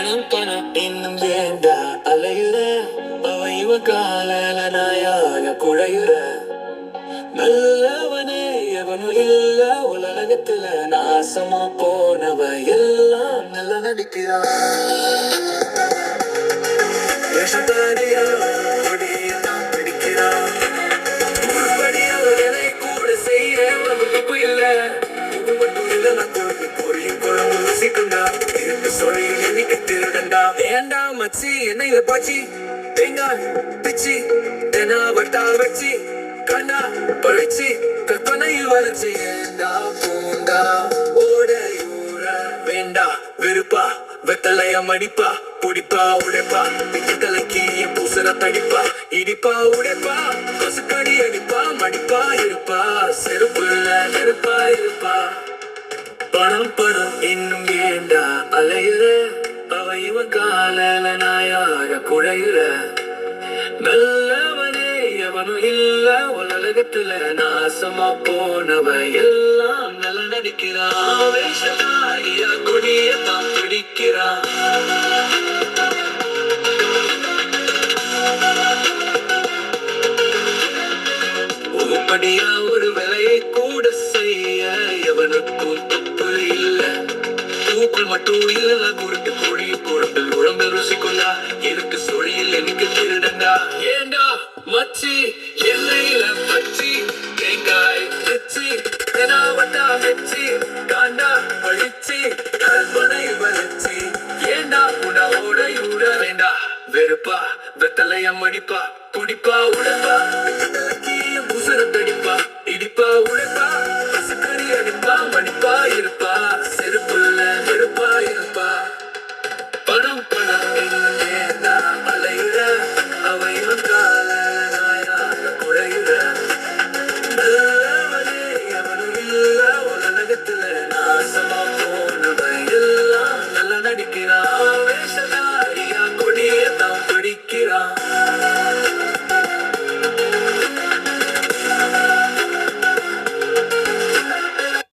பணம் பணம் இன்னும் வேண்டா அலையுற அவ இவ காலையில நாயாக குழையுற நல்லவனே எவனும் இல்ல உலகத்துல நாசமா போனவ எல்லாம் நல்ல நடிக்கிறான் வேஷதாரியா கொடியெல்லாம் பிடிக்கிறான் உருப்படியா எதை கூட செய்ய நமக்கு இல்ல வேண்டாம் மச்சி எண்ணெயில பாச்சி தேங்காய் பிச்சி தெனா வட்டா வச்சி கண்ணா பழிச்சி கற்பனையில் வளர்ச்சி ஏண்டா பூண்டா ஓடையூர வேண்டா வெறுப்பா வெத்தலைய மடிப்பா புடிப்பா உடைப்பா பிச்சு தலைக்கு பூசல தடிப்பா இடிப்பா உடைப்பா கொசுக்கடி அடிப்பா மடிப்பா இருப்பா செருப்பு நெருப்பா இருப்பா பணம் பணம் இன்னும் வேண்டா அலையுற அவ இவன் காலையில நாயாக குழையுற நல்லவனே எவனும் இல்ல உலகத்துல நாசமா போனவ எல்லாம் நல்ல நடிக்கிறான் வேஷதாரியா கொடியத்தான் பிடிக்கிறான் உருப்படியா ஒரு வேலையை கூட செய்ய எவனுக்கும் தப்பு இல்ல தூக்குள் மட்டும் இல்ல குருட்டு கோழி குழம்பில் உழம்பு ருசிக்குண்டா எனக்கு சொழியில் எனக்கு திருடண்டா ஏண்டா மச்சி எல்லையில பச்சி தேங்காய் வச்சி தெனாவட்டா வச்சி காண்டா பழிச்சி கற்பனை வளர்ச்சி ஏண்டா உடா ஓடையூட வேண்டா வெறுப்பா வெத்தலைய மடிப்பா புடிப்பா உடைப்பா புசரத்தடிப்பா இடிப்பா உடைப்பா பசுக்கடி அடிப்பா மடிப்பா